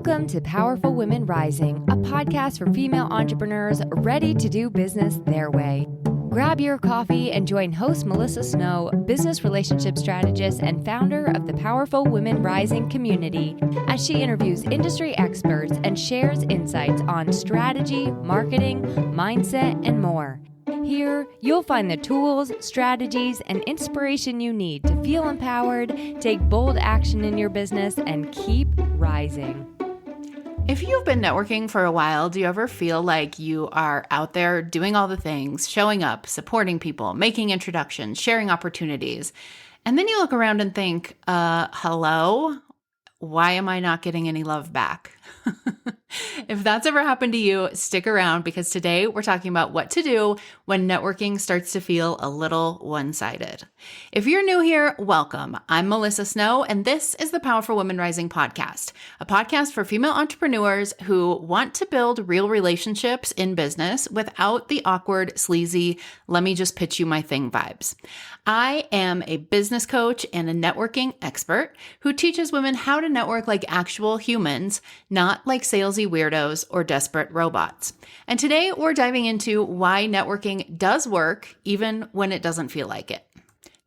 Welcome to Powerful Women Rising, a podcast for female entrepreneurs ready to do business their way. Grab your coffee and join host Melissa Snow, business relationship strategist and founder of the Powerful Women Rising community, as she interviews industry experts and shares insights on strategy, marketing, mindset, and more. Here, you'll find the tools, strategies, and inspiration you need to feel empowered, take bold action in your business, and keep rising. If you've been networking for a while, do you ever feel like you are out there doing all the things, showing up, supporting people, making introductions, sharing opportunities, and then you look around and think, hello? Why am I not getting any love back? If that's ever happened to you, stick around because today we're talking about what to do when networking starts to feel a little one-sided. If you're new here, welcome. I'm Melissa Snow, and this is the Powerful Women Rising podcast, a podcast for female entrepreneurs who want to build real relationships in business without the awkward, sleazy, let me just pitch you my thing vibes. I am a business coach and a networking expert who teaches women how to network like actual humans, not like salesy weirdos or desperate robots. And today we're diving into why networking does work even when it doesn't feel like it.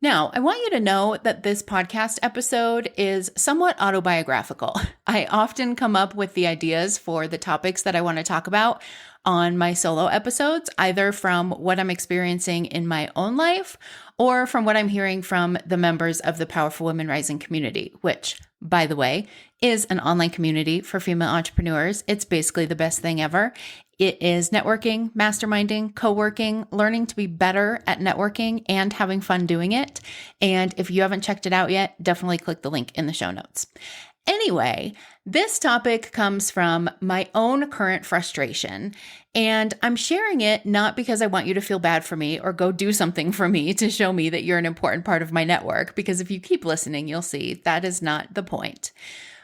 Now, I want you to know that this podcast episode is somewhat autobiographical. I often come up with the ideas for the topics that I want to talk about on my solo episodes, either from what I'm experiencing in my own life or from what I'm hearing from the members of the Powerful Women Rising community, which, by the way, is an online community for female entrepreneurs. It's basically the best thing ever. It is networking, masterminding, co-working, learning to be better at networking and having fun doing it. And if you haven't checked it out yet, definitely click the link in the show notes. Anyway, this topic comes from my own current frustration, and I'm sharing it not because I want you to feel bad for me or go do something for me to show me that you're an important part of my network, because if you keep listening, you'll see that is not the point.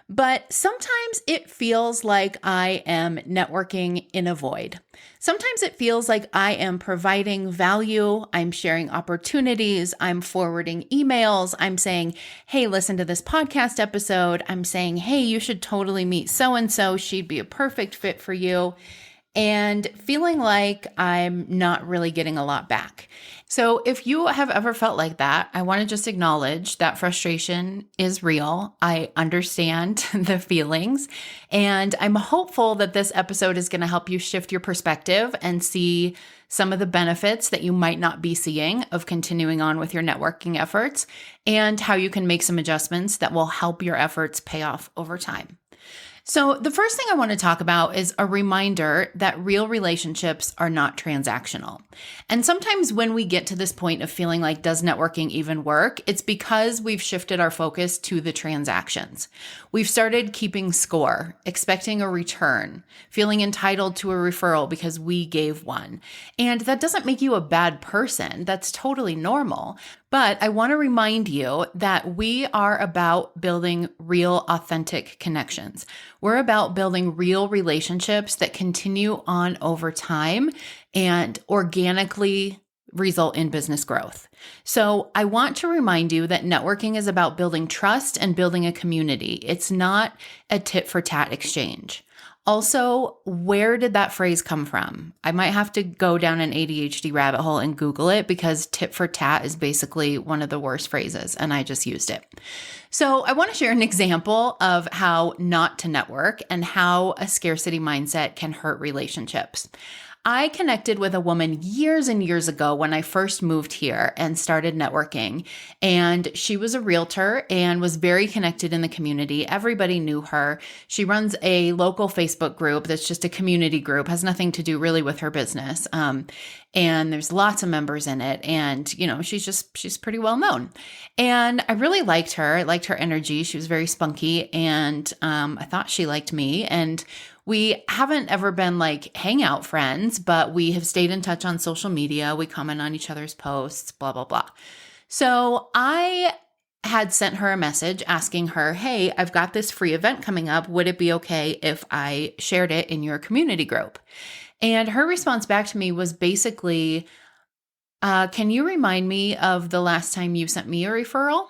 But sometimes it feels like I am networking in a void. Sometimes it feels like I am providing value, I'm sharing opportunities, I'm forwarding emails, I'm saying, hey, listen to this podcast episode. I'm saying, hey, you should totally meet so-and-so. She'd be a perfect fit for you. And feeling like I'm not really getting a lot back. So if you have ever felt like that, I want to just acknowledge that frustration is real. I understand the feelings, and I'm hopeful that this episode is going to help you shift your perspective and see some of the benefits that you might not be seeing of continuing on with your networking efforts and how you can make some adjustments that will help your efforts pay off over time. So the first thing I want to talk about is a reminder that real relationships are not transactional. And sometimes when we get to this point of feeling like, does networking even work? It's because we've shifted our focus to the transactions. We've started keeping score, expecting a return, feeling entitled to a referral because we gave one. And that doesn't make you a bad person. That's totally normal. But I want to remind you that we are about building real, authentic connections. We're about building real relationships that continue on over time and organically result in business growth. So I want to remind you that networking is about building trust and building a community. It's not a tit for tat exchange. Also, where did that phrase come from? I might have to go down an ADHD rabbit hole and Google it because tit for tat is basically one of the worst phrases, and I just used it. So I want to share an example of how not to network and how a scarcity mindset can hurt relationships. I connected with a woman years and years ago when I first moved here and started networking. And she was a realtor and was very connected in the community. Everybody knew her. She runs a local Facebook group that's just a community group, has nothing to do really with her business. And there's lots of members in it. And, you know, she's pretty well known. And I really liked her. I liked her energy. She was very spunky. And I thought she liked me. And we haven't ever been like hangout friends, but we have stayed in touch on social media. We comment on each other's posts, blah, blah, blah. So I had sent her a message asking her, hey, I've got this free event coming up. Would it be okay if I shared it in your community group? And her response back to me was basically, can you remind me of the last time you sent me a referral?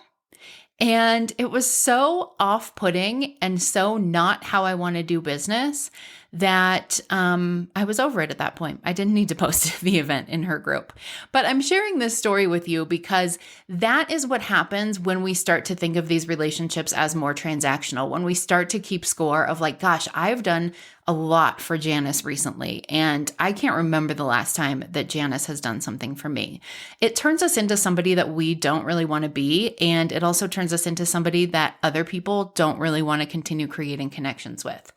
And it was so off-putting and so not how I want to do business that I was over it at that point. I didn't need to post the event in her group. But I'm sharing this story with you because that is what happens when we start to think of these relationships as more transactional, when we start to keep score of like, gosh, I've done a lot for Janice recently, and I can't remember the last time that Janice has done something for me. It turns us into somebody that we don't really want to be, and it also turns us into somebody that other people don't really want to continue creating connections with.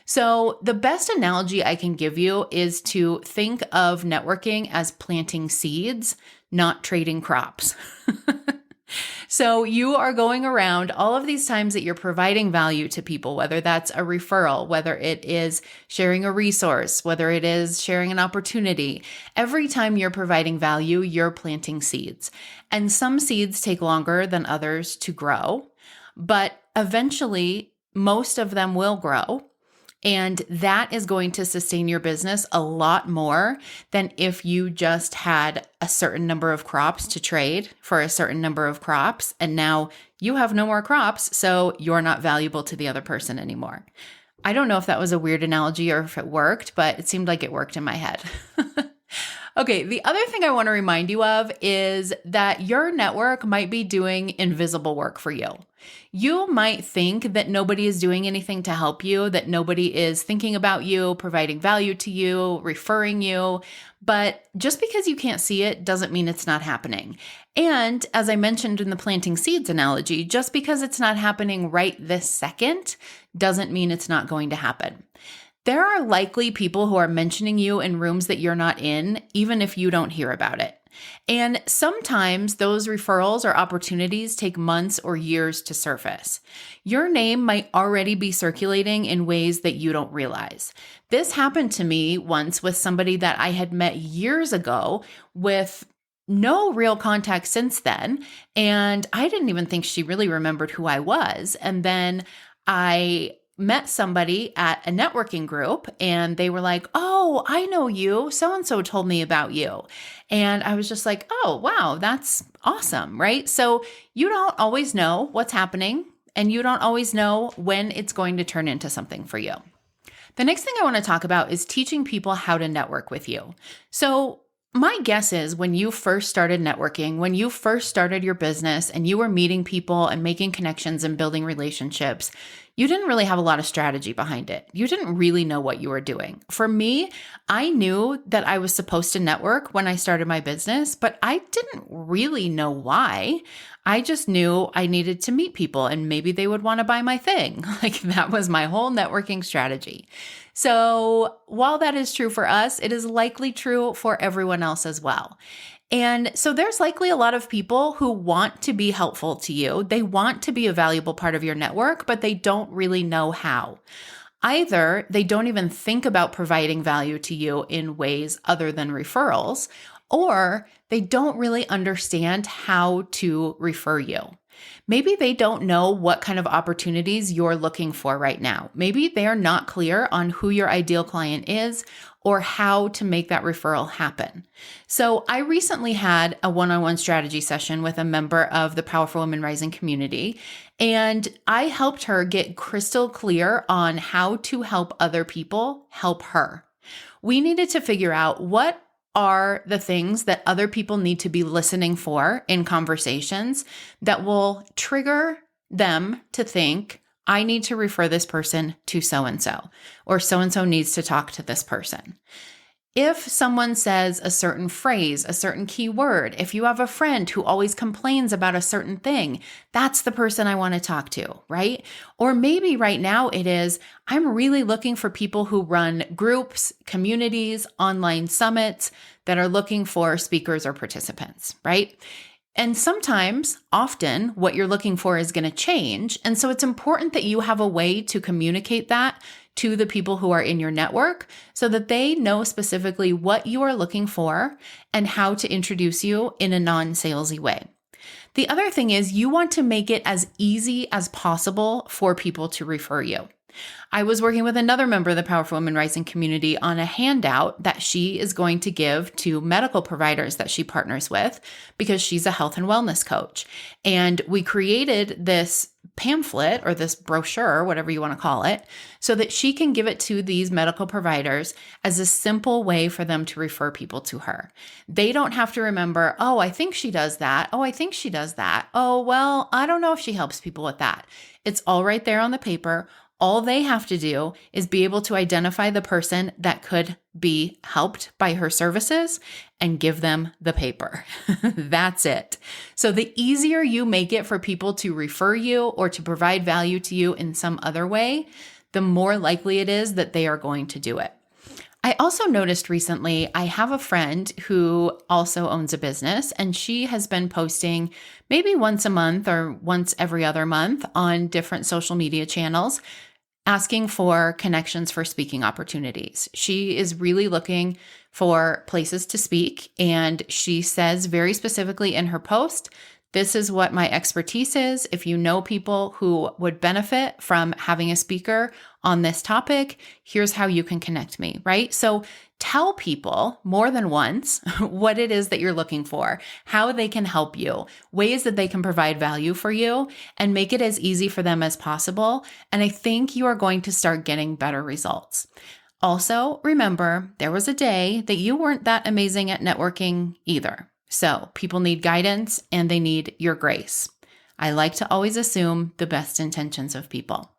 So the best analogy I can give you is to think of networking as planting seeds, not trading crops. So you are going around all of these times that you're providing value to people, whether that's a referral, whether it is sharing a resource, whether it is sharing an opportunity. Every time you're providing value, you're planting seeds. And some seeds take longer than others to grow, but eventually most of them will grow. And that is going to sustain your business a lot more than if you just had a certain number of crops to trade for a certain number of crops. And now you have no more crops, so you're not valuable to the other person anymore. I don't know if that was a weird analogy or if it worked, but it seemed like it worked in my head. Okay, the other thing I want to remind you of is that your network might be doing invisible work for you. You might think that nobody is doing anything to help you, that nobody is thinking about you, providing value to you, referring you, but just because you can't see it doesn't mean it's not happening. And as I mentioned in the planting seeds analogy, just because it's not happening right this second doesn't mean it's not going to happen. There are likely people who are mentioning you in rooms that you're not in, even if you don't hear about it. And sometimes those referrals or opportunities take months or years to surface. Your name might already be circulating in ways that you don't realize. This happened to me once with somebody that I had met years ago with no real contact since then. And I didn't even think she really remembered who I was. And then I met somebody at a networking group and they were like, "Oh, I know you. So-and-so told me about you." And I was just like, "Oh, wow, that's awesome," right? So you don't always know what's happening and you don't always know when it's going to turn into something for you. The next thing I want to talk about is teaching people how to network with you. So my guess is when you first started networking, when you first started your business and you were meeting people and making connections and building relationships, you didn't really have a lot of strategy behind it. You didn't really know what you were doing. For me, I knew that I was supposed to network when I started my business, but I didn't really know why. I just knew I needed to meet people and maybe they would want to buy my thing. Like that was my whole networking strategy. So while that is true for us, it is likely true for everyone else as well. And so there's likely a lot of people who want to be helpful to you. They want to be a valuable part of your network, but they don't really know how. Either they don't even think about providing value to you in ways other than referrals, or they don't really understand how to refer you. Maybe they don't know what kind of opportunities you're looking for right now. Maybe they are not clear on who your ideal client is or how to make that referral happen. So I recently had a one-on-one strategy session with a member of the Powerful Women Rising community, and I helped her get crystal clear on how to help other people help her. We needed to figure out what are the things that other people need to be listening for in conversations that will trigger them to think, I need to refer this person to so-and-so, or so-and-so needs to talk to this person. If someone says a certain phrase, a certain keyword, if you have a friend who always complains about a certain thing, that's the person I want to talk to, right? Or maybe right now it is, I'm really looking for people who run groups, communities, online summits that are looking for speakers or participants, right? And sometimes, often, what you're looking for is going to change. And so it's important that you have a way to communicate that to the people who are in your network so that they know specifically what you are looking for and how to introduce you in a non-salesy way. The other thing is you want to make it as easy as possible for people to refer you. I was working with another member of the Powerful Women Rising community on a handout that she is going to give to medical providers that she partners with because she's a health and wellness coach. And we created this pamphlet or this brochure, whatever you want to call it, so that she can give it to these medical providers as a simple way for them to refer people to her. They don't have to remember, oh, I think she does that. Oh, I think she does that. Oh, well, I don't know if she helps people with that. It's all right there on the paper. All they have to do is be able to identify the person that could be helped by her services and give them the paper. That's it. So the easier you make it for people to refer you or to provide value to you in some other way, the more likely it is that they are going to do it. I also noticed recently, I have a friend who also owns a business, and she has been posting maybe once a month or once every other month on different social media channels, asking for connections for speaking opportunities. She is really looking for places to speak, and she says very specifically in her post, this is what my expertise is. If you know people who would benefit from having a speaker on this topic, here's how you can connect me, right? So tell people more than once what it is that you're looking for, how they can help you, ways that they can provide value for you, and make it as easy for them as possible. And I think you are going to start getting better results. Also, remember, there was a day that you weren't that amazing at networking either. So people need guidance and they need your grace. I like to always assume the best intentions of people.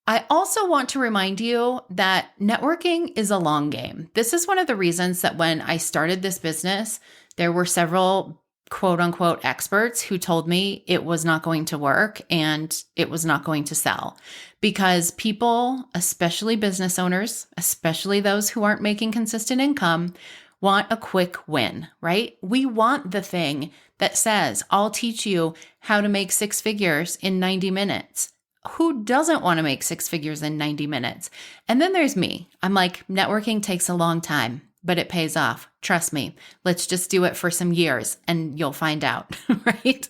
I also want to remind you that networking is a long game. This is one of the reasons that when I started this business, there were several quote unquote experts who told me it was not going to work and it was not going to sell because people, especially business owners, especially those who aren't making consistent income, want a quick win, right? We want the thing that says, I'll teach you how to make 6 figures in 90 minutes. Who doesn't want to make 6 figures in 90 minutes? And then there's me. I'm like, networking takes a long time, but it pays off. Trust me. Let's just do it for some years and you'll find out, right?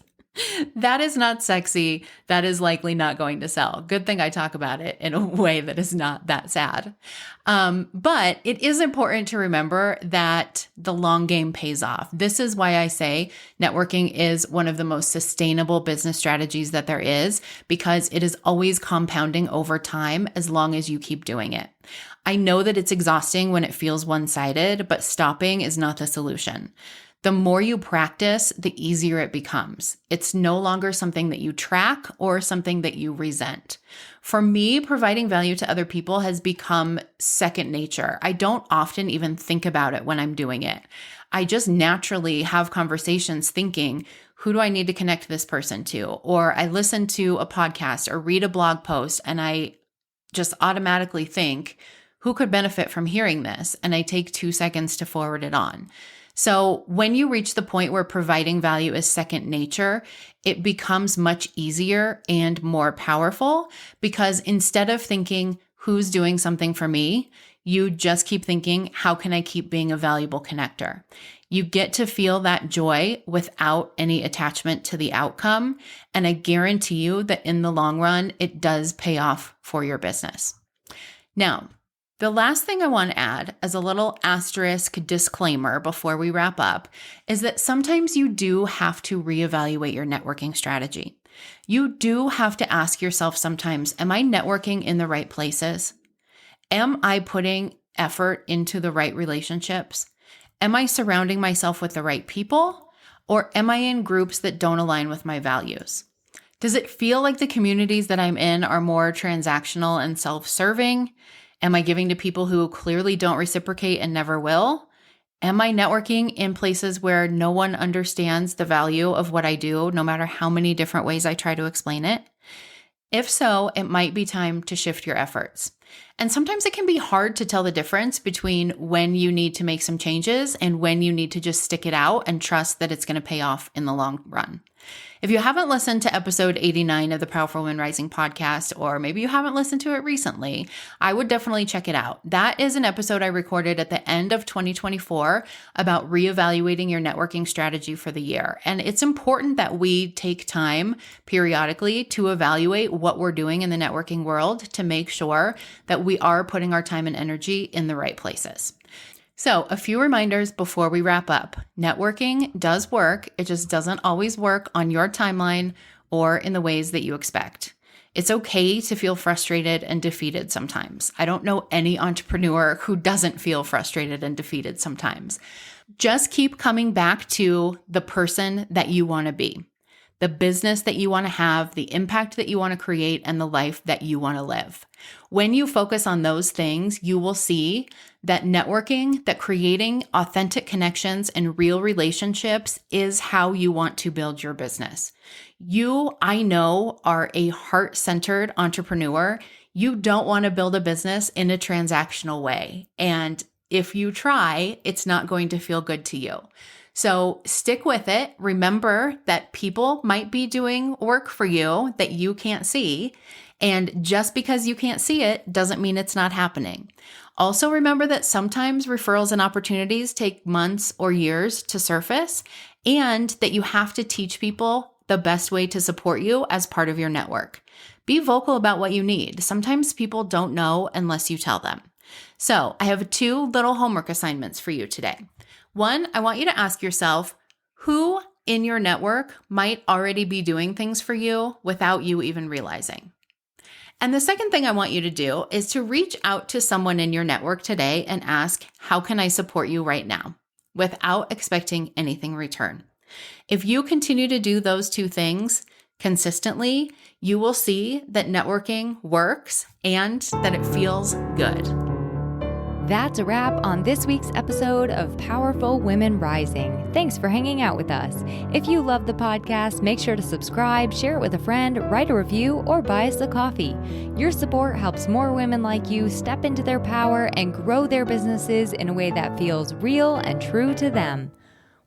That is not sexy. That is likely not going to sell. Good thing I talk about it in a way that is not that sad. But it is important to remember that the long game pays off. This is why I say networking is one of the most sustainable business strategies that there is, because it is always compounding over time as long as you keep doing it. I know that it's exhausting when it feels one-sided, but stopping is not the solution. The more you practice, the easier it becomes. It's no longer something that you track or something that you resent. For me, providing value to other people has become second nature. I don't often even think about it when I'm doing it. I just naturally have conversations thinking, who do I need to connect this person to? Or I listen to a podcast or read a blog post and I just automatically think, who could benefit from hearing this? And I take 2 seconds to forward it on. So when you reach the point where providing value is second nature, it becomes much easier and more powerful because instead of thinking, who's doing something for me, you just keep thinking, how can I keep being a valuable connector? You get to feel that joy without any attachment to the outcome. And I guarantee you that in the long run, it does pay off for your business. Now, the last thing I want to add as a little asterisk disclaimer before we wrap up is that sometimes you do have to reevaluate your networking strategy. You do have to ask yourself sometimes, am I networking in the right places? Am I putting effort into the right relationships? Am I surrounding myself with the right people? Or am I in groups that don't align with my values? Does it feel like the communities that I'm in are more transactional and self-serving? Am I giving to people who clearly don't reciprocate and never will? Am I networking in places where no one understands the value of what I do, no matter how many different ways I try to explain it? If so, it might be time to shift your efforts. And sometimes it can be hard to tell the difference between when you need to make some changes and when you need to just stick it out and trust that it's going to pay off in the long run. If you haven't listened to episode 89 of the Powerful Women Rising podcast, or maybe you haven't listened to it recently, I would definitely check it out. That is an episode I recorded at the end of 2024 about reevaluating your networking strategy for the year. And it's important that we take time periodically to evaluate what we're doing in the networking world to make sure that we are putting our time and energy in the right places. So, a few reminders before we wrap up. Networking does work. It just doesn't always work on your timeline or in the ways that you expect. It's okay to feel frustrated and defeated sometimes. I don't know any entrepreneur who doesn't feel frustrated and defeated sometimes. Just keep coming back to the person that you want to be, the business that you want to have, the impact that you want to create, and the life that you want to live. When you focus on those things, you will see that networking, that creating authentic connections and real relationships is how you want to build your business. You, I know, are a heart-centered entrepreneur. You don't want to build a business in a transactional way. And if you try, it's not going to feel good to you. So stick with it. Remember that people might be doing work for you that you can't see. And just because you can't see it doesn't mean it's not happening. Also remember that sometimes referrals and opportunities take months or years to surface, and that you have to teach people the best way to support you as part of your network. Be vocal about what you need. Sometimes people don't know unless you tell them. So I have 2 little homework assignments for you today. 1, I want you to ask yourself, who in your network might already be doing things for you without you even realizing? And the second thing I want you to do is to reach out to someone in your network today and ask, how can I support you right now? Without expecting anything in return. If you continue to do those 2 things consistently, you will see that networking works and that it feels good. That's a wrap on this week's episode of Powerful Women Rising. Thanks for hanging out with us. If you love the podcast, make sure to subscribe, share it with a friend, write a review, or buy us a coffee. Your support helps more women like you step into their power and grow their businesses in a way that feels real and true to them.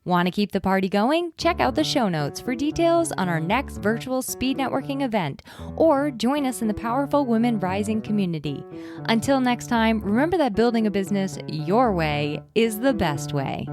Want to keep the party going? Check out the show notes for details on our next virtual speed networking event, or join us in the Powerful Women Rising community. Until next time, remember that building a business your way is the best way.